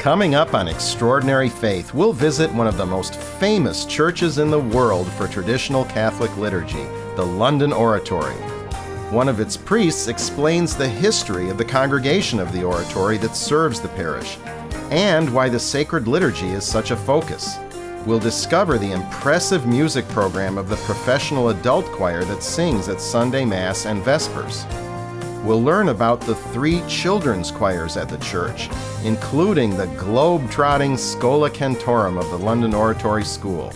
Coming up on Extraordinary Faith, we'll visit one of the most famous churches in the world for traditional Catholic liturgy, the London Oratory. One of its priests explains the history of the congregation of the oratory that serves the parish, and why the sacred liturgy is such a focus. We'll discover the impressive music program of the professional adult choir that sings at Sunday Mass and Vespers. We'll learn about the 3 children's choirs at the church, including the globetrotting Schola Cantorum of the London Oratory School.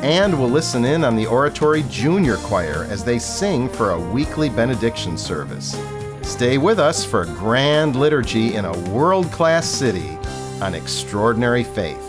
And we'll listen in on the Oratory Junior Choir as they sing for a weekly Benediction service. Stay with us for grand liturgy in a world-class city on Extraordinary Faith.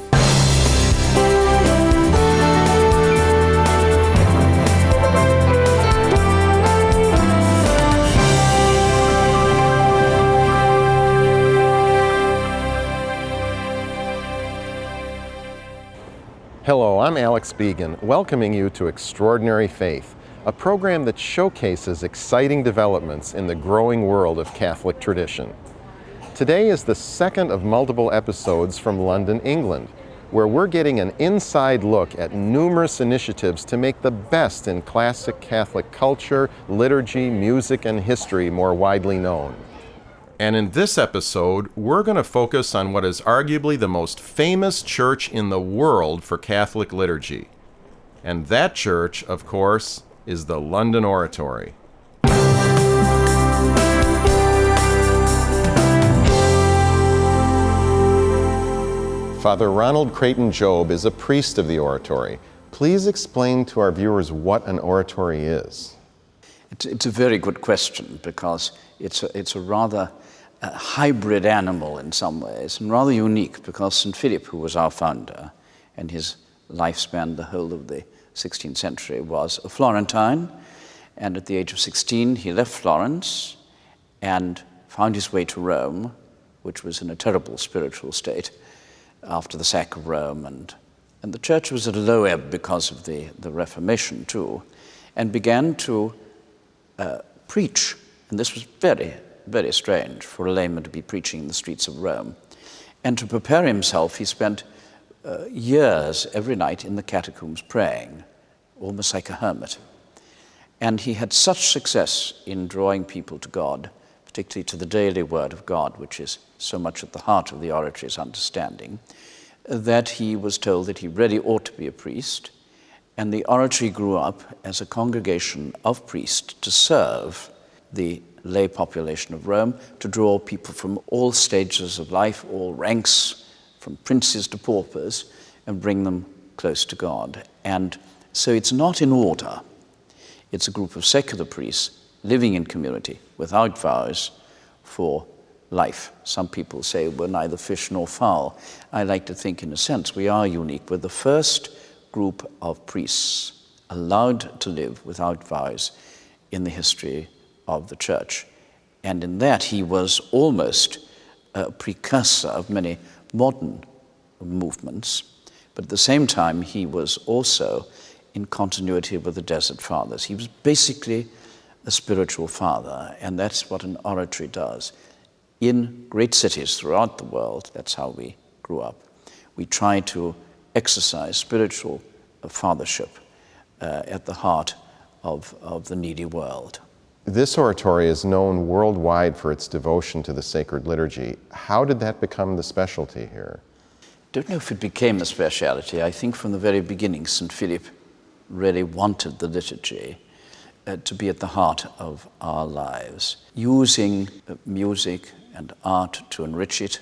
Hello, I'm Alex Began, welcoming you to Extraordinary Faith, a program that showcases exciting developments in the growing world of Catholic tradition. Today is the second of multiple episodes from London, England, where we're getting an inside look at numerous initiatives to make the best in classic Catholic culture, liturgy, music, and history more widely known. And in this episode, we're going to focus on what is arguably the most famous church in the world for Catholic liturgy. And that church, of course, is the London Oratory. Father Ronald Creighton Job is a priest of the Oratory. Please explain to our viewers what an oratory is. It's a very good question, because it's a rather hybrid animal in some ways, and rather unique, because St. Philip, who was our founder, and his lifespan the whole of the 16th century, was a Florentine, and at the age of 16 he left Florence and found his way to Rome, which was in a terrible spiritual state after the sack of Rome, and the church was at a low ebb because of the Reformation too, and began to preach. And this was very, very strange for a layman to be preaching in the streets of Rome. And to prepare himself, he spent years every night in the catacombs praying, almost like a hermit. And he had such success in drawing people to God, particularly to the daily word of God, which is so much at the heart of the oratory's understanding, that he was told that he really ought to be a priest. And the oratory grew up as a congregation of priests to serve the lay population of Rome, to draw people from all stages of life, all ranks, from princes to paupers, and bring them close to God. And so it's not in order. It's a group of secular priests living in community without vows for life. Some people say we're neither fish nor fowl. I like to think, in a sense, we are unique. We're the first group of priests allowed to live without vows in the history of the church. And in that, he was almost a precursor of many modern movements, but at the same time, he was also in continuity with the Desert Fathers. He was basically a spiritual father, and that's what an oratory does. In great cities throughout the world, that's how we grew up. We try to exercise spiritual fathership at the heart of the needy world. This oratory is known worldwide for its devotion to the sacred liturgy. How did that become the specialty here? I don't know if it became a speciality. I think from the very beginning, St. Philip really wanted the liturgy to be at the heart of our lives, using music and art to enrich it.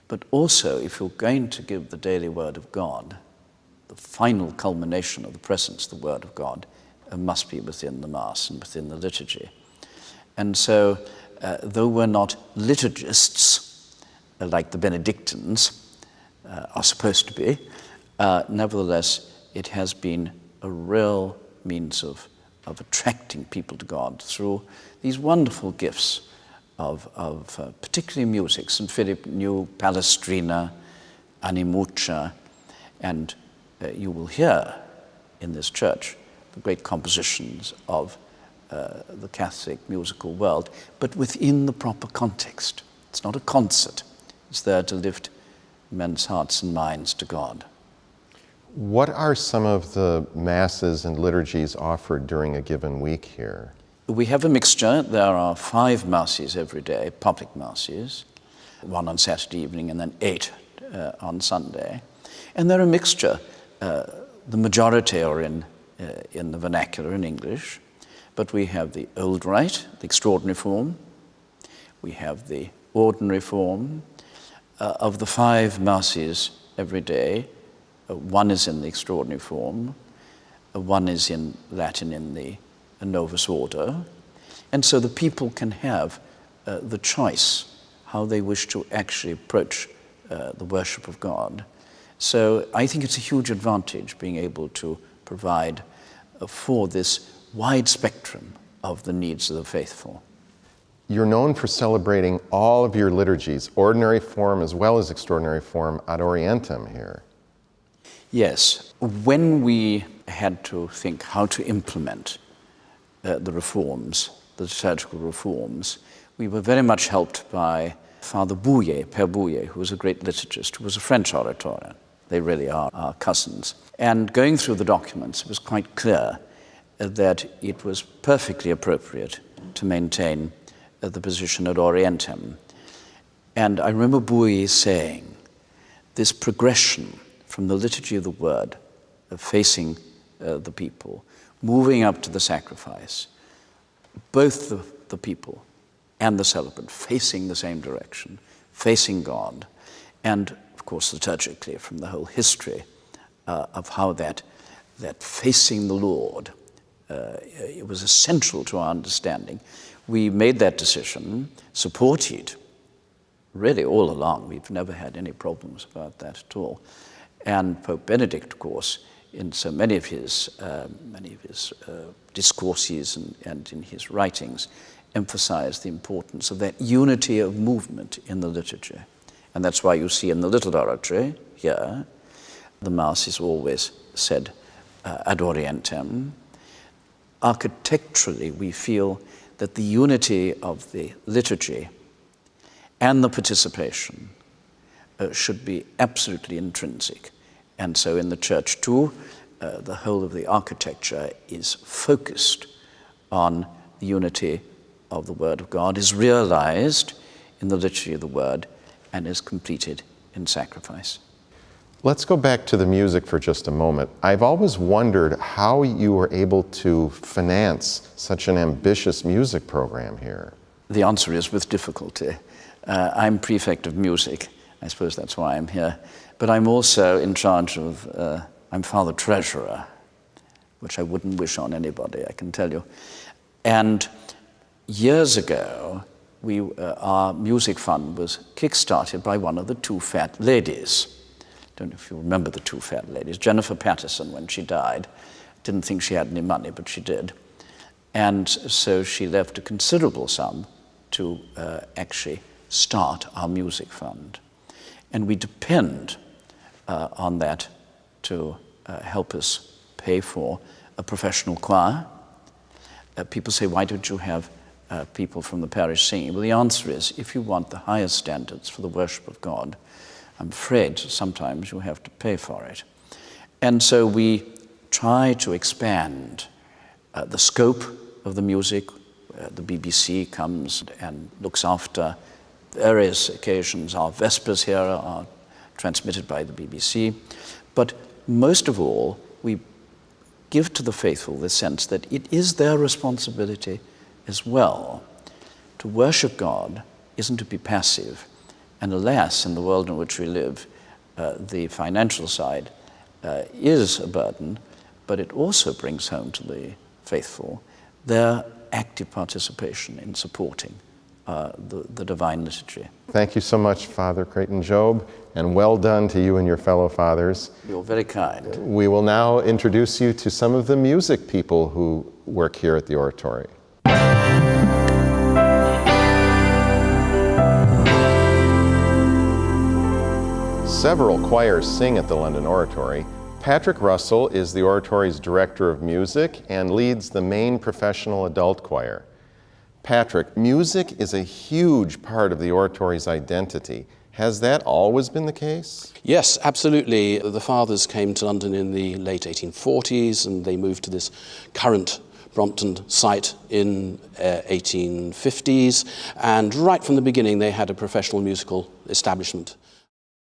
But also, if you're going to give the daily word of God, the final culmination of the presence, the word of God, must be within the Mass and within the liturgy. And so, though we're not liturgists, like the Benedictines are supposed to be, nevertheless, it has been a real means of attracting people to God through these wonderful gifts of particularly music. St. Philip knew Palestrina, Animuccia, and you will hear in this church the great compositions of the Catholic musical world, but within the proper context. It's not a concert. It's there to lift men's hearts and minds to God. What are some of the masses and liturgies offered during a given week here? We have a mixture. There are 5 masses every day, public masses, 1 on Saturday evening and then 8 on Sunday. And they're a mixture. The majority are in the vernacular, in English, but we have the Old Rite, the extraordinary form. We have the ordinary form. Of the 5 masses every day, 1 is in the extraordinary form, 1 is in Latin in the Novus Ordo, and so the people can have the choice how they wish to actually approach the worship of God. So I think it's a huge advantage being able to provide for this wide spectrum of the needs of the faithful. You're known for celebrating all of your liturgies, ordinary form as well as extraordinary form, ad orientem here. Yes. When we had to think how to implement the reforms, the liturgical reforms, we were very much helped by Father Bouillet, Père Bouillet, who was a great liturgist, who was a French oratorian. They really are our cousins. And going through the documents, it was quite clear that it was perfectly appropriate to maintain the position ad orientem. And I remember Bouillet saying, this progression from the liturgy of the word, of facing the people, moving up to the sacrifice, both the people and the celebrant facing the same direction, facing God, and of course liturgically from the whole history of how that facing the Lord, it was essential to our understanding. We made that decision, supported really all along. We've never had any problems about that at all. And Pope Benedict, of course, in so many of his discourses and in his writings, emphasized the importance of that unity of movement in the liturgy. And that's why you see in the little oratory here, the Mass is always said ad orientem. Architecturally, we feel that the unity of the liturgy and the participation should be absolutely intrinsic. And so in the church too, the whole of the architecture is focused on the unity of the Word of God, is realized in the liturgy of the Word, and is completed in sacrifice. Let's go back to the music for just a moment. I've always wondered how you were able to finance such an ambitious music program here. The answer is with difficulty. I'm prefect of music. I suppose that's why I'm here. But I'm also in charge of, I'm Father Treasurer, which I wouldn't wish on anybody, I can tell you. And years ago, our music fund was kick-started by one of the 2 fat ladies. Don't know if you remember the 2 fat ladies. Jennifer Patterson, when she died, didn't think she had any money, but she did. And so she left a considerable sum to actually start our music fund. And we depend on that to help us pay for a professional choir. People say, why don't you have people from the parish singing? Well, the answer is, if you want the highest standards for the worship of God, I'm afraid sometimes you have to pay for it. And so we try to expand the scope of the music. The BBC comes and looks after various occasions. Our Vespers here are transmitted by the BBC. But most of all, we give to the faithful the sense that it is their responsibility as well. To worship God isn't to be passive. And alas, in the world in which we live, the financial side is a burden, but it also brings home to the faithful their active participation in supporting the divine liturgy. Thank you so much, Father Creighton Job, and well done to you and your fellow fathers. You're very kind. We will now introduce you to some of the music people who work here at the Oratory. Several choirs sing at the London Oratory. Patrick Russell is the Oratory's Director of Music and leads the main professional adult choir. Patrick, music is a huge part of the Oratory's identity. Has that always been the case? Yes, absolutely. The fathers came to London in the late 1840s and they moved to this current Brompton site in 1850s, and right from the beginning they had a professional musical establishment.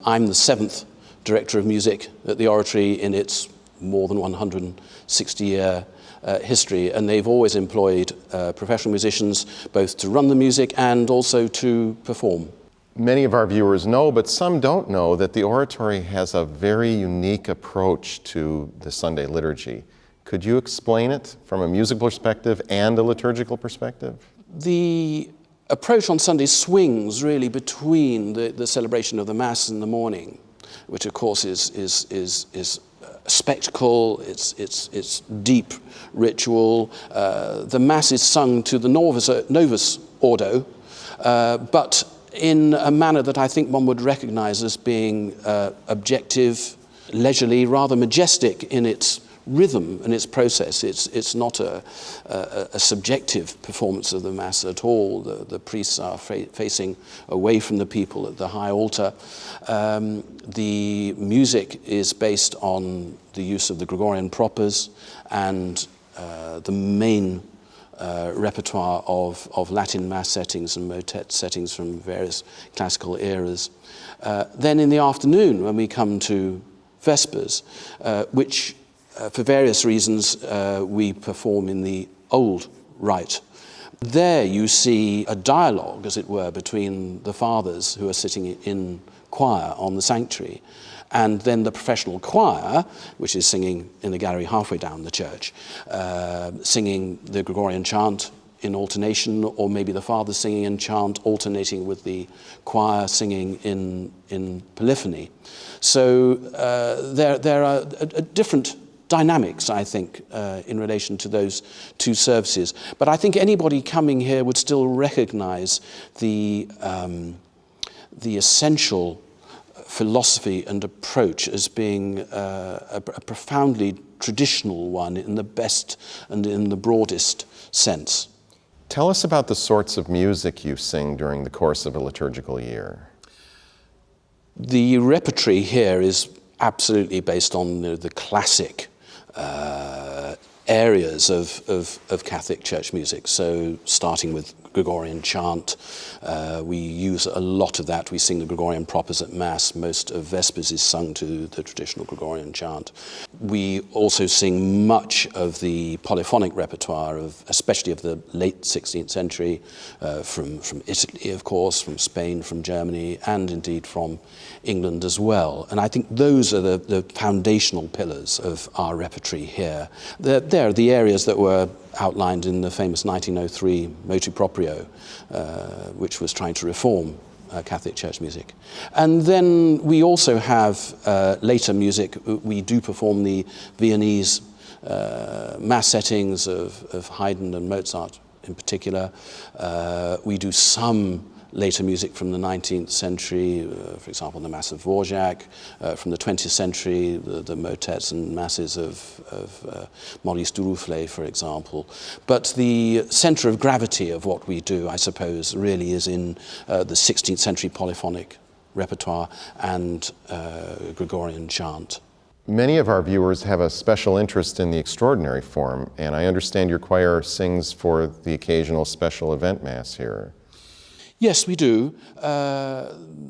I'm the 7th director of music at the Oratory in its more than 160-year history, and they've always employed professional musicians both to run the music and also to perform. Many of our viewers know, but some don't know, that the Oratory has a very unique approach to the Sunday liturgy. Could you explain it from a musical perspective and a liturgical perspective? The approach on Sunday swings really between the celebration of the Mass in the morning, which of course is a spectacle, it's deep ritual. The Mass is sung to the Novus Ordo, but in a manner that I think one would recognize as being objective, leisurely, rather majestic in its rhythm and its process. It's not a subjective performance of the Mass at all. The priests are facing away from the people at the high altar. The music is based on the use of the Gregorian propers and the main repertoire of Latin Mass settings and motet settings from various classical eras. Then in the afternoon, when we come to Vespers, which for various reasons we perform in the old rite. There you see a dialogue, as it were, between the fathers who are sitting in choir on the sanctuary, and then the professional choir, which is singing in the gallery halfway down the church, singing the Gregorian chant in alternation, or maybe the fathers singing in chant alternating with the choir singing in polyphony. So there are different dynamics, I think, in relation to those two services. But I think anybody coming here would still recognize the essential philosophy and approach as being a profoundly traditional one in the best and in the broadest sense. Tell us about the sorts of music you sing during the course of a liturgical year. The repertory here is absolutely based on the classic areas of Catholic church music. So starting with Gregorian chant, we use a lot of that. We sing the Gregorian propers at Mass. Most of Vespers is sung to the traditional Gregorian chant. We also sing much of the polyphonic repertoire, especially of the late 16th century, from Italy, of course, from Spain, from Germany, and indeed from England as well. And I think those are the foundational pillars of our repertory here. They're the areas that were outlined in the famous 1903 motu proprio, which was trying to reform Catholic church music. And then we also have later music. We do perform the Viennese Mass settings of Haydn and Mozart in particular. We do some later music from the 19th century, for example, the Mass of Dvorak, from the 20th century, the motets and masses of Maurice Duruflé, for example. But the center of gravity of what we do, I suppose, really is in the 16th century polyphonic repertoire and Gregorian chant. Many of our viewers have a special interest in the extraordinary form, and I understand your choir sings for the occasional special event Mass here. Yes, we do.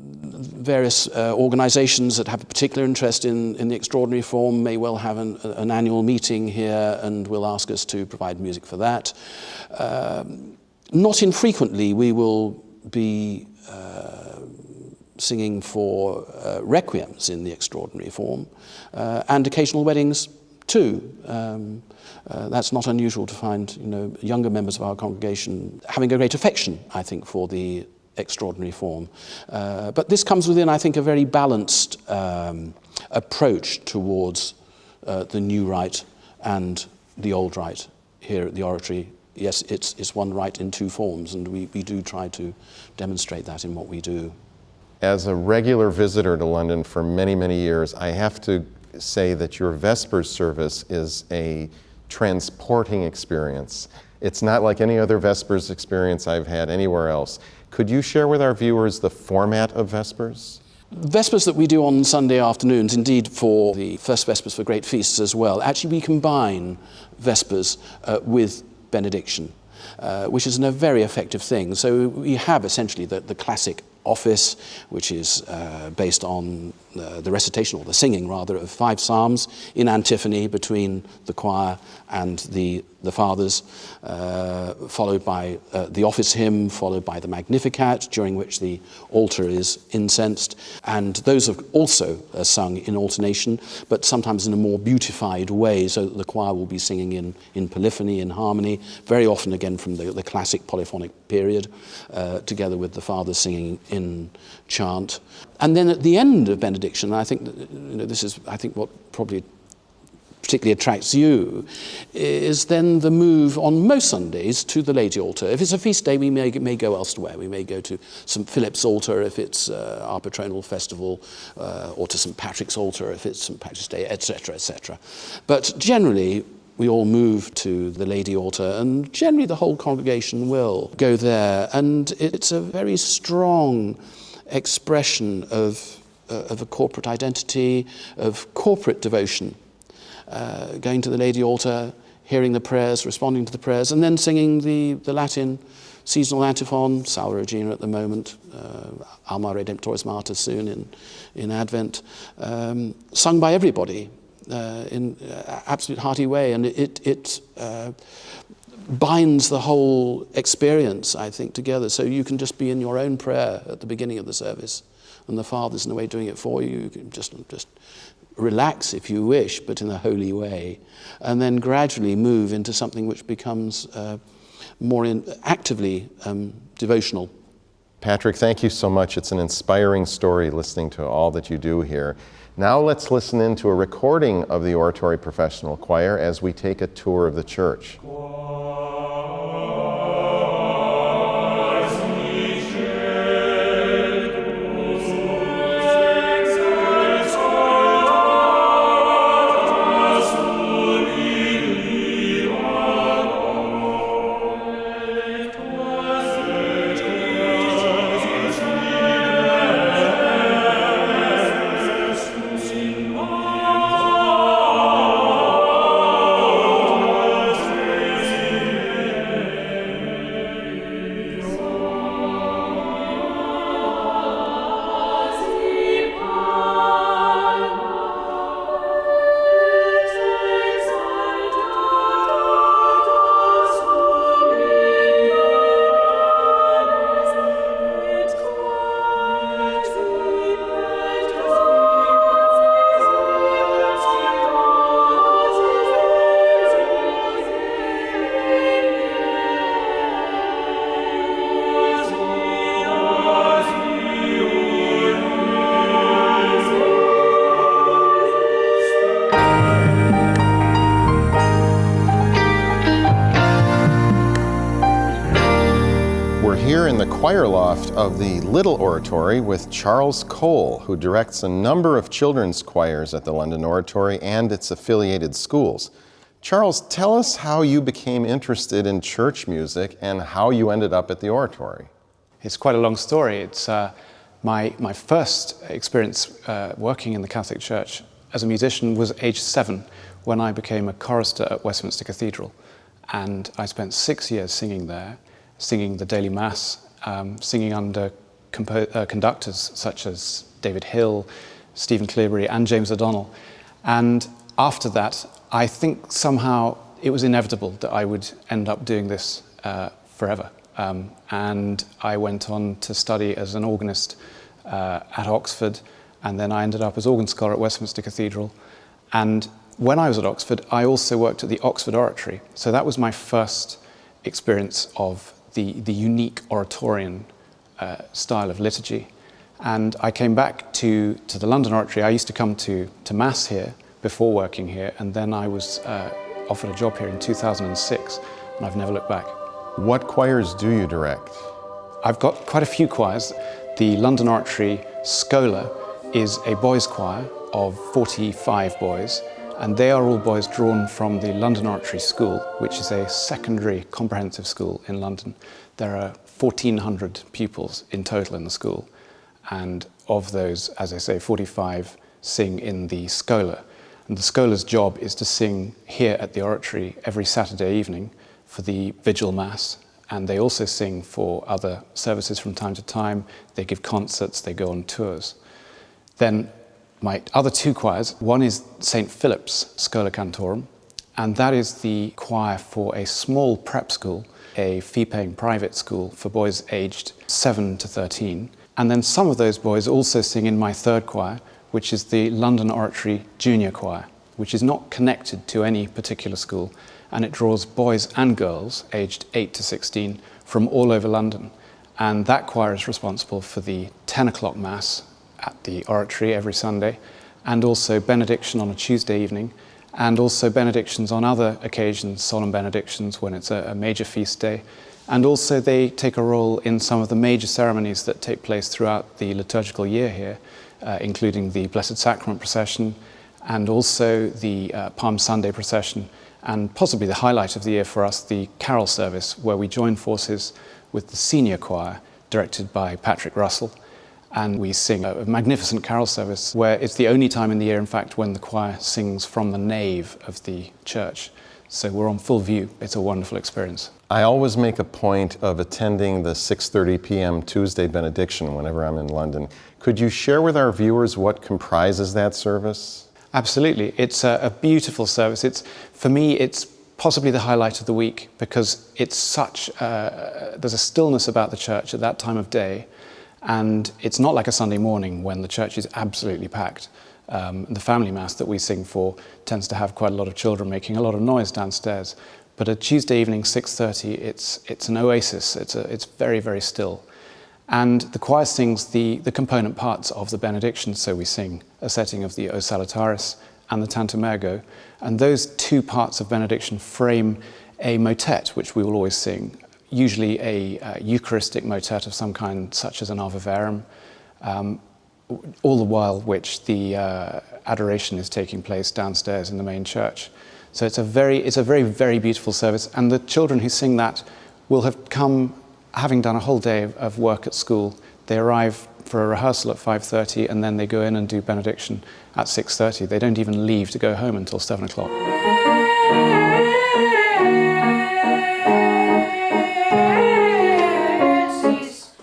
Various organizations that have a particular interest in the extraordinary form may well have an annual meeting here and will ask us to provide music for that. Not infrequently, we will be singing for requiems in the extraordinary form and occasional weddings too. That's not unusual to find, younger members of our congregation having a great affection, I think, for the extraordinary form. But this comes within, I think, a very balanced approach towards the new rite and the old rite here at the Oratory. Yes, it's one rite in two forms, and we do try to demonstrate that in what we do. As a regular visitor to London for many, many years, I have to say that your Vespers service is a transporting experience. It's not like any other Vespers experience I've had anywhere else. Could you share with our viewers the format of Vespers? Vespers that we do on Sunday afternoons, indeed for the first Vespers for great feasts as well, actually we combine Vespers with Benediction, which is a very effective thing. So we have essentially the classic office, which is based on the recitation, or the singing rather, of 5 psalms in antiphony between the choir and the fathers, followed by the office hymn, followed by the Magnificat, during which the altar is incensed. And those are also sung in alternation, but sometimes in a more beautified way, so that the choir will be singing in polyphony, in harmony, very often again from the classic polyphonic period, together with the fathers singing in chant. And then at the end of Benediction, I think this is what probably particularly attracts you, is then the move on most Sundays to the Lady Altar. If it's a feast day, we may go elsewhere. We may go to St. Philip's Altar if it's our patronal festival, or to St. Patrick's Altar if it's St. Patrick's Day, etc., etc. But generally, we all move to the Lady Altar, and generally the whole congregation will go there. And it's a very strong expression of a corporate identity, of corporate devotion. Going to the Lady Altar, hearing the prayers, responding to the prayers, and then singing the Latin seasonal antiphon, Salve Regina at the moment, Alma Redemptoris Mater soon in Advent, sung by everybody in absolute hearty way, and it binds the whole experience, I think, together. So you can just be in your own prayer at the beginning of the service, and the Father's in a way doing it for you. You can just relax if you wish, but in a holy way, and then gradually move into something which becomes more actively devotional. Patrick, thank you so much. It's an inspiring story listening to all that you do here. Now let's listen in to a recording of the Oratory Professional Choir as we take a tour of the church. Choir loft of the Little Oratory with Charles Cole, who directs a number of children's choirs at the London Oratory and its affiliated schools. Charles, tell us how you became interested in church music and how you ended up at the Oratory. It's quite a long story. It's my first experience working in the Catholic Church as a musician was age 7 when I became a chorister at Westminster Cathedral. And I spent 6 years singing there, singing the daily Mass, singing under conductors such as David Hill, Stephen Cleobury and James O'Donnell. And after that, I think somehow it was inevitable that I would end up doing this forever. And I went on to study as an organist at Oxford, and then I ended up as organ scholar at Westminster Cathedral. And when I was at Oxford, I also worked at the Oxford Oratory. So that was my first experience of the unique Oratorian style of liturgy. And I came back to the London Oratory. I used to come to Mass here before working here, and then I was offered a job here in 2006, and I've never looked back. What choirs do you direct? I've got quite a few choirs. The London Oratory Schola is a boys' choir of 45 boys, And they are all boys drawn from the London Oratory School, which is a secondary comprehensive school in London. There are 1,400 pupils in total in the school, and of those, as I say, 45 sing in the Schola. And the Schola's job is to sing here at the Oratory every Saturday evening for the Vigil Mass, and they also sing for other services from time to time. They give concerts, they go on tours. Then my other two choirs, one is St. Philip's Schola Cantorum, and that is the choir for a small prep school, a fee-paying private school for boys aged 7 to 13. And then some of those boys also sing in my third choir, which is the London Oratory Junior Choir, which is not connected to any particular school, and it draws boys and girls aged 8 to 16 from all over London. And that choir is responsible for the 10 o'clock Mass at the Oratory every Sunday, and also Benediction on a Tuesday evening, and also benedictions on other occasions, solemn benedictions when it's a major feast day. And also they take a role in some of the major ceremonies that take place throughout the liturgical year here, including the Blessed Sacrament procession, and also the Palm Sunday procession, and possibly the highlight of the year for us, the carol service, where we join forces with the senior choir, directed by Patrick Russell. And we sing a magnificent carol service where it's the only time in the year, in fact, when the choir sings from the nave of the church. So we're on full view. It's a wonderful experience. I always make a point of attending the 6:30 p.m. Tuesday benediction whenever I'm in London. Could you share with our viewers what comprises that service? Absolutely. It's a beautiful service. For me, it's possibly the highlight of the week because it's there's a stillness about the church at that time of day. And it's not like a Sunday morning when the church is absolutely packed. The family mass that we sing for tends to have quite a lot of children making a lot of noise downstairs. But a Tuesday evening, 6:30, it's an oasis. It's very, very still. And the choir sings the component parts of the benediction. So we sing a setting of the O Salutaris and the Tantum Ergo. And those two parts of benediction frame a motet, which we will always sing. Usually a Eucharistic motet of some kind, such as an Ave Verum, all the while which the adoration is taking place downstairs in the main church. So it's a very, very beautiful service, and the children who sing that will have come having done a whole day of work at school. They arrive for a rehearsal at 5:30, and then they go in and do benediction at 6:30. They don't even leave to go home until 7 o'clock.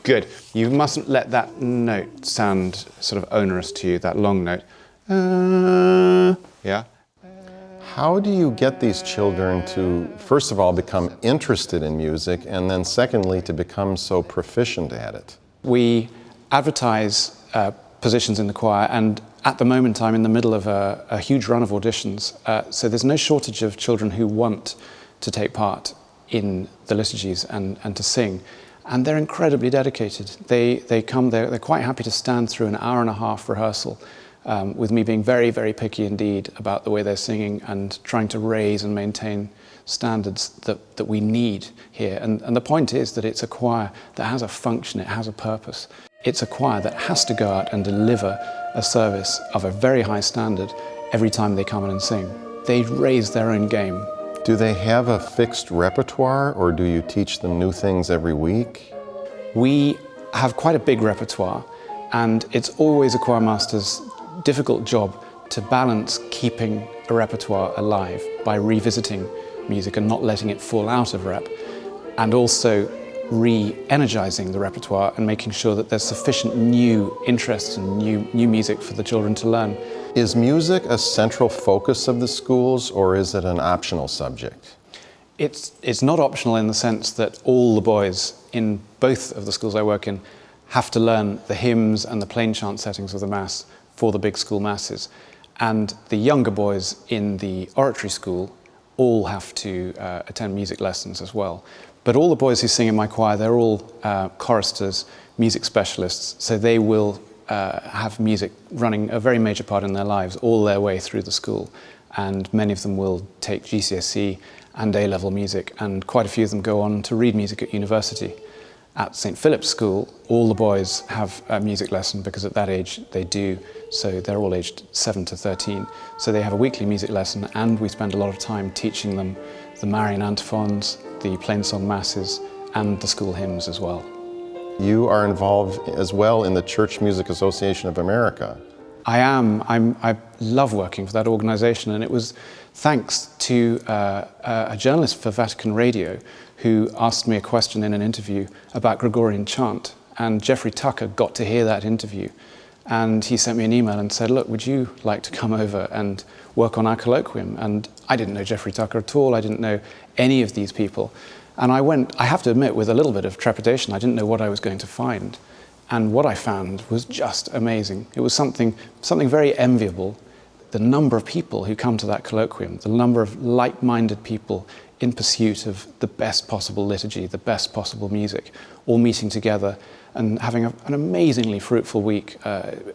Good. You mustn't let that note sound sort of onerous to you, that long note. Yeah? How do you get these children to, first of all, become interested in music, and then secondly, to become so proficient at it? We advertise positions in the choir, and at the moment I'm in the middle of a huge run of auditions, so there's no shortage of children who want to take part in the liturgies and to sing. And they're incredibly dedicated. They come, they're quite happy to stand through an hour and a half rehearsal with me being very, very picky indeed about the way they're singing and trying to raise and maintain standards that we need here. And the point is that it's a choir that has a function, it has a purpose. It's a choir that has to go out and deliver a service of a very high standard every time they come in and sing. They raise their own game. Do they have a fixed repertoire, or do you teach them new things every week? We have quite a big repertoire, and it's always a choir master's difficult job to balance keeping a repertoire alive by revisiting music and not letting it fall out of rep, and also re-energizing the repertoire and making sure that there's sufficient new interest and new music for the children to learn. Is music a central focus of the schools, or is it an optional subject? It's not optional in the sense that all the boys in both of the schools I work in have to learn the hymns and the plain chant settings of the Mass for the big school masses. And the younger boys in the oratory school all have to attend music lessons as well. But all the boys who sing in my choir, they're all choristers, music specialists, so they will have music running a very major part in their lives all their way through the school. And many of them will take GCSE and A-level music, and quite a few of them go on to read music at university. At St. Philip's School, all the boys have a music lesson because at that age they do, so they're all aged 7 to 13. So they have a weekly music lesson, and we spend a lot of time teaching them the Marian antiphons, the plainsong masses, and the school hymns as well. You are involved as well in the Church Music Association of America. I am. I love working for that organization, and it was thanks to a journalist for Vatican Radio who asked me a question in an interview about Gregorian chant, and Jeffrey Tucker got to hear that interview, and he sent me an email and said, look, would you like to come over and work on our colloquium? And I didn't know Jeffrey Tucker at all. I didn't know any of these people. And I went, I have to admit, with a little bit of trepidation. I didn't know what I was going to find. And what I found was just amazing. It was something very enviable. The number of people who come to that colloquium, the number of like-minded people in pursuit of the best possible liturgy, the best possible music, all meeting together and having an amazingly fruitful week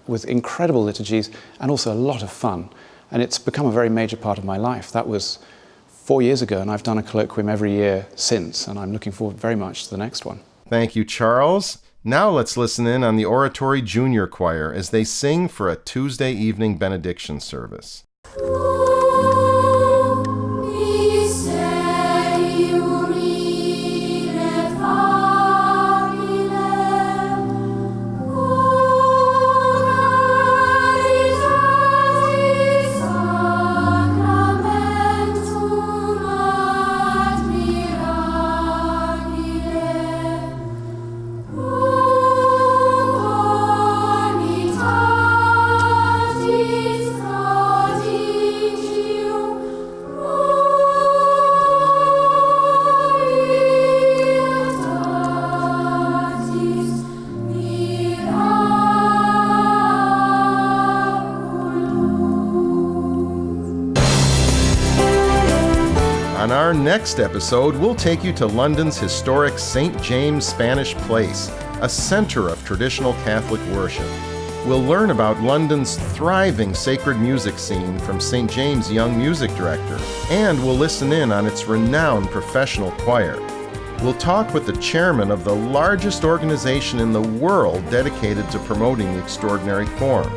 with incredible liturgies and also a lot of fun. And it's become a very major part of my life. That was 4 years ago, and I've done a colloquium every year since, and I'm looking forward very much to the next one. Thank you, Charles. Now let's listen in on the Oratory Junior Choir as they sing for a Tuesday evening benediction service. On our next episode, we'll take you to London's historic St. James Spanish Place, a center of traditional Catholic worship. We'll learn about London's thriving sacred music scene from St. James' young music director, and we'll listen in on its renowned professional choir. We'll talk with the chairman of the largest organization in the world dedicated to promoting the extraordinary form.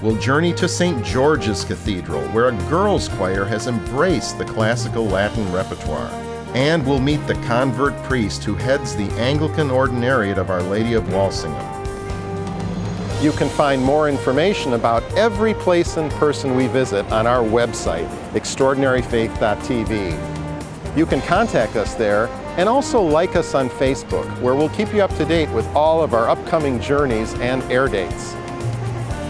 We'll journey to St. George's Cathedral, where a girls' choir has embraced the classical Latin repertoire. And we'll meet the convert priest who heads the Anglican Ordinariate of Our Lady of Walsingham. You can find more information about every place and person we visit on our website, extraordinaryfaith.tv. You can contact us there and also like us on Facebook, where we'll keep you up to date with all of our upcoming journeys and air dates.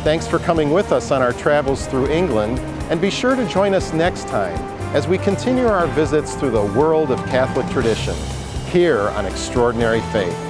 Thanks for coming with us on our travels through England, and be sure to join us next time as we continue our visits through the world of Catholic tradition, here on Extraordinary Faith.